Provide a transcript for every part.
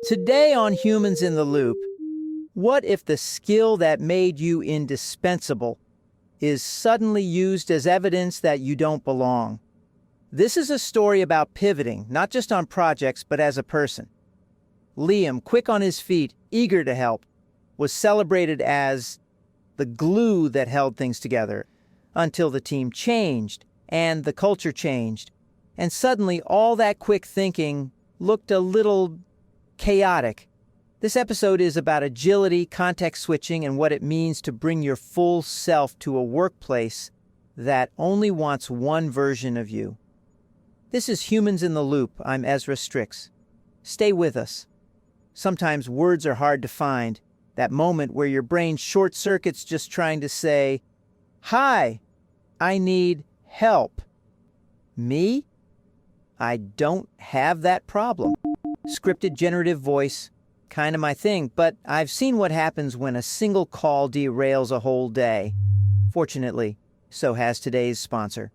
Today on Humans in the Loop, what if the skill that made you indispensable is suddenly used as evidence that you don't belong? This is a story about pivoting, not just on projects, but as a person. Liam, quick on his feet, eager to help, was celebrated as the glue that held things together until the team changed and the culture changed. And suddenly all that quick thinking looked a little chaotic. This episode is about agility, context switching, and what it means to bring your full self to a workplace that only wants one version of you. This is Humans in the Loop. I'm Ezra Strix. Stay with us. Sometimes words are hard to find. That moment where your brain short circuits just trying to say, "Hi, I need help." Me? I don't have that problem. Scripted generative voice, kind of my thing, but I've seen what happens when a single call derails a whole day. Fortunately, so has today's sponsor.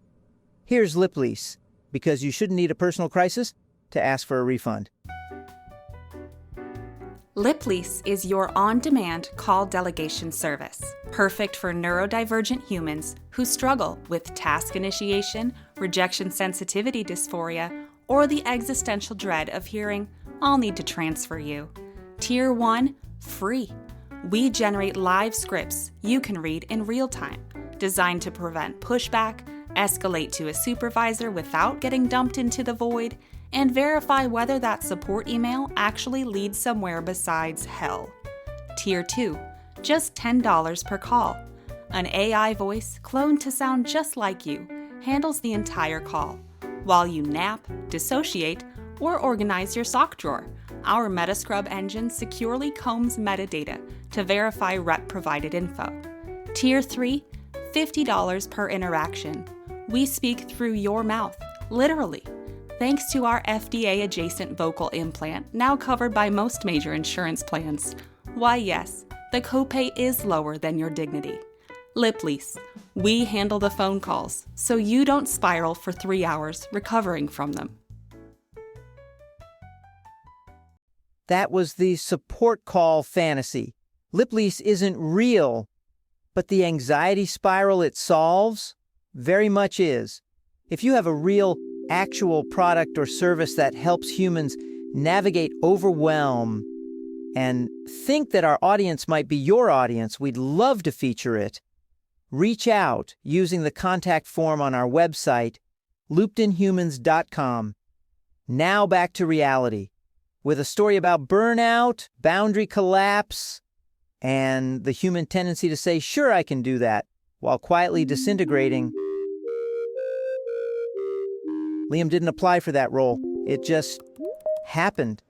Here's Lip Lease, because you shouldn't need a personal crisis to ask for a refund. LipLease is your on-demand call delegation service, perfect for neurodivergent humans who struggle with task initiation, rejection sensitivity dysphoria, or the existential dread of hearing, "I'll need to transfer you." Tier 1, free. We generate live scripts you can read in real time, designed to prevent pushback, escalate to a supervisor without getting dumped into the void, and verify whether that support email actually leads somewhere besides hell. Tier 2, just $10 per call. An AI voice cloned to sound just like you handles the entire call. While you nap, dissociate, or organize your sock drawer, our Metascrub engine securely combs metadata to verify rep-provided info. Tier 3, $50 per interaction. We speak through your mouth, literally. Thanks to our FDA-adjacent vocal implant, now covered by most major insurance plans. Why, yes, the copay is lower than your dignity. LipLease. We handle the phone calls, so you don't spiral for 3 hours recovering from them. That was the support call fantasy. LipLease isn't real, but the anxiety spiral it solves very much is. If you have a real actual product or service that helps humans navigate overwhelm and think that our audience might be your audience, we'd love to feature it. Reach out using the contact form on our website, loopedinhumans.com. Now back to reality, with a story about burnout, boundary collapse, and the human tendency to say, "Sure, I can do that," while quietly disintegrating. Liam didn't apply for that role. It just happened.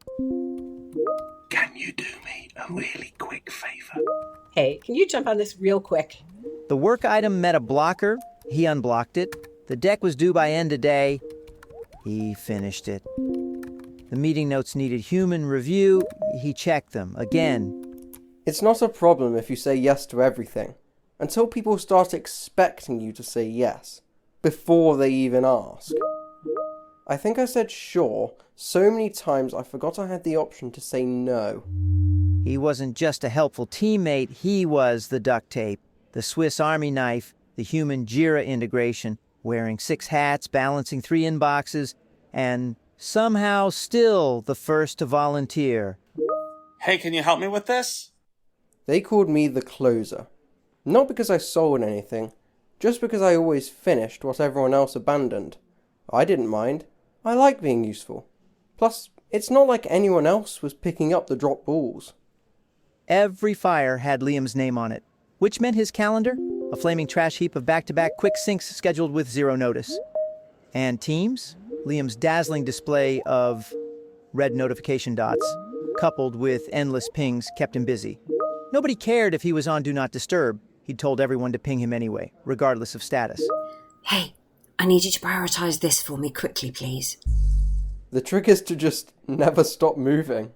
Can you do me a really quick favor? Hey, can you jump on this real quick? The work item met a blocker. He unblocked it. The deck was due by end of day. He finished it. The meeting notes needed human review. He checked them again. It's not a problem if you say yes to everything, until people start expecting you to say yes, before they even ask. I think I said sure so many times I forgot I had the option to say no. He wasn't just a helpful teammate, he was the duct tape, the Swiss Army knife, the human Jira integration, wearing 6 hats, balancing 3 inboxes, and somehow still the first to volunteer. Hey, can you help me with this? They called me the closer. Not because I sold anything, just because I always finished what everyone else abandoned. I didn't mind. I like being useful. Plus, it's not like anyone else was picking up the dropped balls. Every fire had Liam's name on it, which meant his calendar, a flaming trash heap of back-to-back quick syncs scheduled with 0 notice. And Teams, Liam's dazzling display of red notification dots, coupled with endless pings, kept him busy. Nobody cared if he was on Do Not Disturb. He'd told everyone to ping him anyway, regardless of status. Hey, I need you to prioritize this for me quickly, please. The trick is to just never stop moving.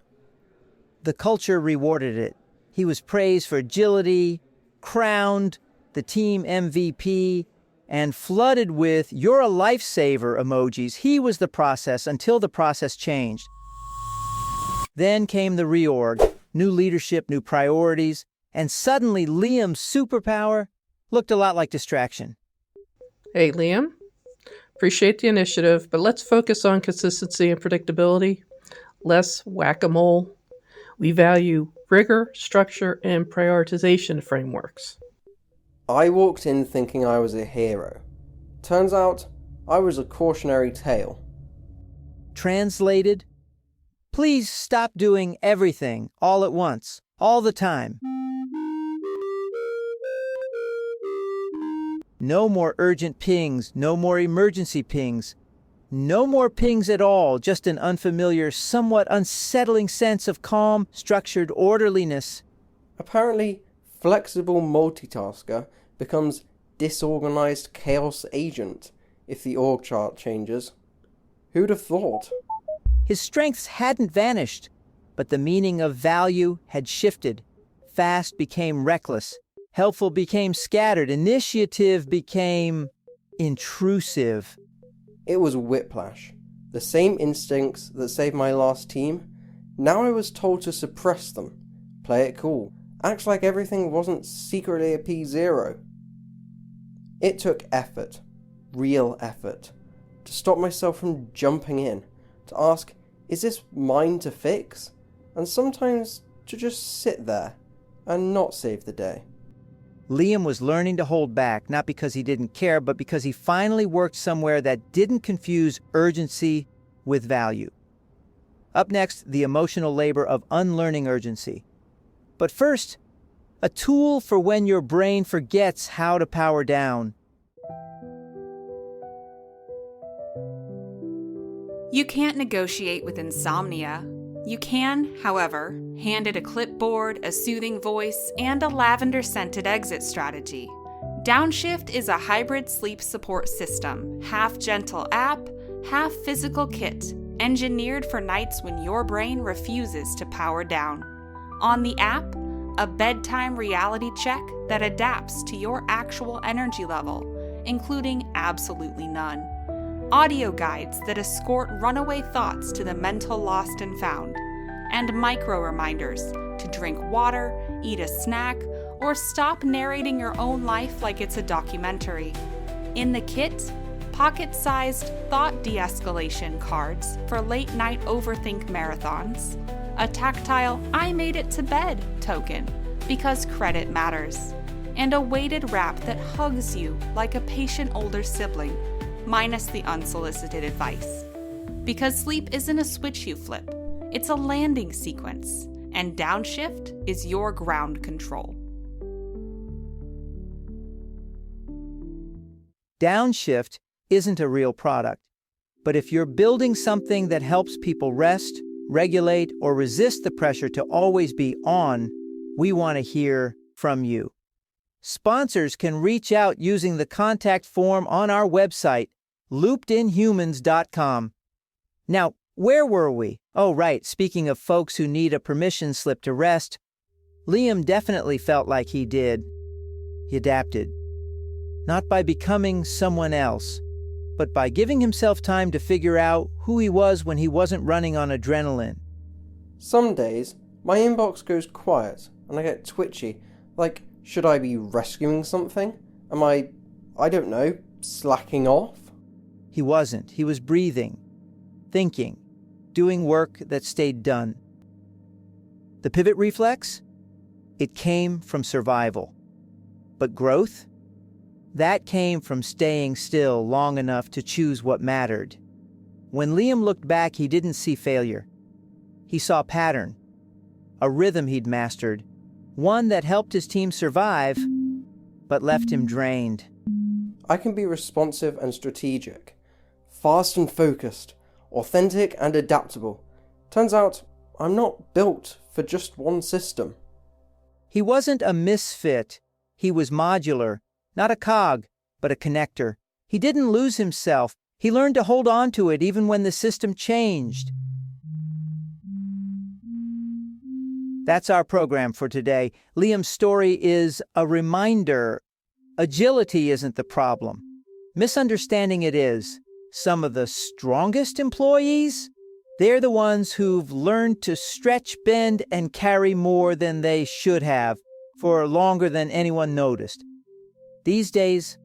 The culture rewarded it. He was praised for agility, crowned the team MVP, and flooded with "you're a lifesaver" emojis. He was the process until the process changed. Then came the reorg, new leadership, new priorities, and suddenly Liam's superpower looked a lot like distraction. Hey, Liam. Appreciate the initiative, but let's focus on consistency and predictability. Less whack-a-mole. We value rigor, structure, and prioritization frameworks. I walked in thinking I was a hero. Turns out, I was a cautionary tale. Translated, please stop doing everything all at once, all the time. No more urgent pings, no more emergency pings, no more pings at all, just an unfamiliar, somewhat unsettling sense of calm, structured orderliness. Apparently, flexible multitasker becomes disorganized chaos agent if the org chart changes. Who'd have thought? His strengths hadn't vanished, but the meaning of value had shifted. Fast became reckless. Helpful became scattered. Initiative became intrusive. It was whiplash. The same instincts that saved my last team. Now I was told to suppress them. Play it cool. Act like everything wasn't secretly a P0. It took effort. Real effort. To stop myself from jumping in. To ask, is this mine to fix? And sometimes to just sit there and not save the day. Liam was learning to hold back, not because he didn't care, but because he finally worked somewhere that didn't confuse urgency with value. Up next, the emotional labor of unlearning urgency. But first, a tool for when your brain forgets how to power down. You can't negotiate with insomnia. You can, however, hand it a clipboard, a soothing voice, and a lavender-scented exit strategy. Downshift is a hybrid sleep support system, half gentle app, half physical kit, engineered for nights when your brain refuses to power down. On the app, a bedtime reality check that adapts to your actual energy level, including absolutely none. Audio guides that escort runaway thoughts to the mental lost and found, and micro reminders to drink water, eat a snack, or stop narrating your own life like it's a documentary. In the kit, pocket-sized thought de-escalation cards for late-night overthink marathons, a tactile I made it to bed token because credit matters, and a weighted wrap that hugs you like a patient older sibling, minus the unsolicited advice. Because sleep isn't a switch you flip, it's a landing sequence, and downshift is your ground control. Downshift isn't a real product, but if you're building something that helps people rest, regulate, or resist the pressure to always be on, we want to hear from you. Sponsors can reach out using the contact form on our website, loopedinhumans.com. Now, where were we? Oh, right, speaking of folks who need a permission slip to rest, Liam definitely felt like he did. He adapted. Not by becoming someone else, but by giving himself time to figure out who he was when he wasn't running on adrenaline. Some days, my inbox goes quiet and I get twitchy, like, should I be rescuing something? Am I don't know, slacking off? He wasn't. He was breathing, thinking, doing work that stayed done. The pivot reflex? It came from survival. But growth? That came from staying still long enough to choose what mattered. When Liam looked back, he didn't see failure. He saw pattern, a rhythm he'd mastered, one that helped his team survive, but left him drained. I can be responsive and strategic, fast and focused, authentic and adaptable. Turns out, I'm not built for just one system. He wasn't a misfit. He was modular, not a cog, but a connector. He didn't lose himself. He learned to hold on to it even when the system changed. That's our program for today. Liam's story is a reminder. Agility isn't the problem. Misunderstanding it is. Some of the strongest employees, They're the ones who've learned to stretch, bend, and carry more than they should have for longer than anyone noticed. These days,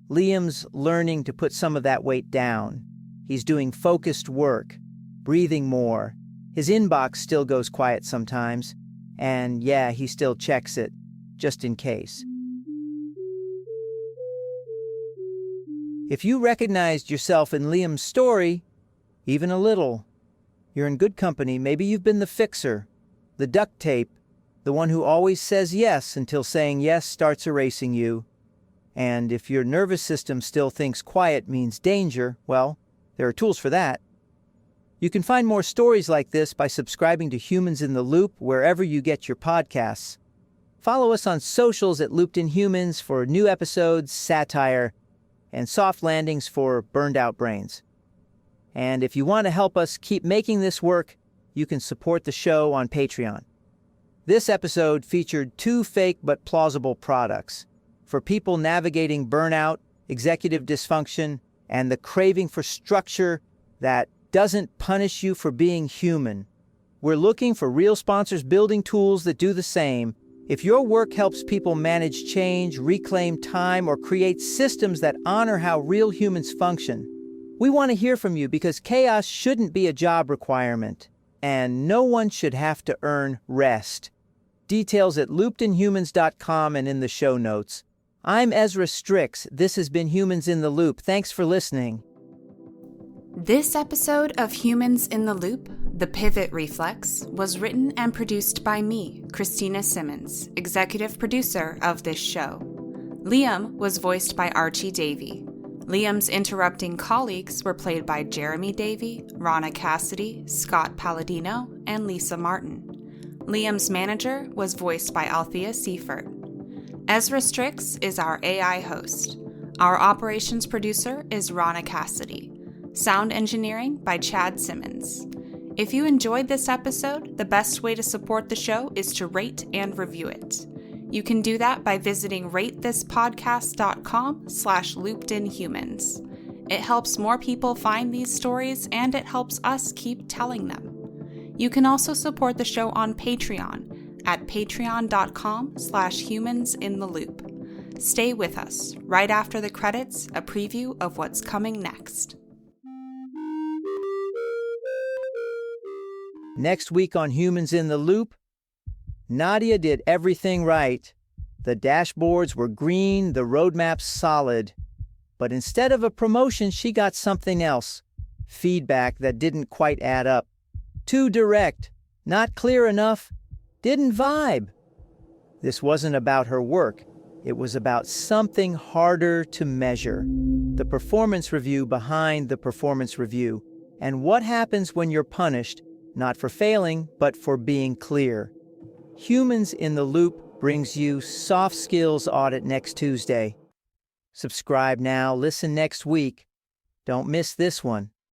Liam's learning to put some of that weight down. He's doing focused work, breathing more. His inbox still goes quiet sometimes, and yeah, he still checks it, just in case. If you recognized yourself in Liam's story, even a little, you're in good company. Maybe you've been the fixer, the duct tape, the one who always says yes until saying yes starts erasing you. And if your nervous system still thinks quiet means danger, well, there are tools for that. You can find more stories like this by subscribing to Humans in the Loop wherever you get your podcasts. Follow us on socials at Looped in Humans for new episodes, satire, and soft landings for burned out brains. And if you want to help us keep making this work, you can support the show on Patreon. This episode featured 2 fake but plausible products for people navigating burnout, executive dysfunction, and the craving for structure that doesn't punish you for being human. We're looking for real sponsors building tools that do the same. If your work helps people manage change, reclaim time, or create systems that honor how real humans function, we want to hear from you because chaos shouldn't be a job requirement, and no one should have to earn rest. Details at loopedinhumans.com and in the show notes. I'm Ezra Strix. This has been Humans in the Loop. Thanks for listening. This episode of Humans in the Loop, The Pivot Reflex, was written and produced by me, Christina Simmons, executive producer of this show. Liam was voiced by Archie Davey. Liam's interrupting colleagues were played by Jeremy Davey, Ronna Cassidy, Scott Palladino, and Lisa Martin. Liam's manager was voiced by Althea Seifert. Ezra Strix is our AI host. Our operations producer is Ronna Cassidy. Sound engineering by Chad Simmons. If you enjoyed this episode, the best way to support the show is to rate and review it. You can do that by visiting ratethispodcast.com/loopedinhumans. It helps more people find these stories and it helps us keep telling them. You can also support the show on Patreon at patreon.com/humansintheloop. Stay with us. Right after the credits, a preview of what's coming next. Next week on Humans in the Loop, Nadia did everything right. The dashboards were green, the roadmap's solid. But instead of a promotion, she got something else. Feedback that didn't quite add up. Too direct, not clear enough, didn't vibe. This wasn't about her work. It was about something harder to measure. The performance review behind the performance review. And what happens when you're punished, not for failing, but for being clear. Humans in the Loop brings you Soft Skills Audit next Tuesday. Subscribe now, listen next week. Don't miss this one.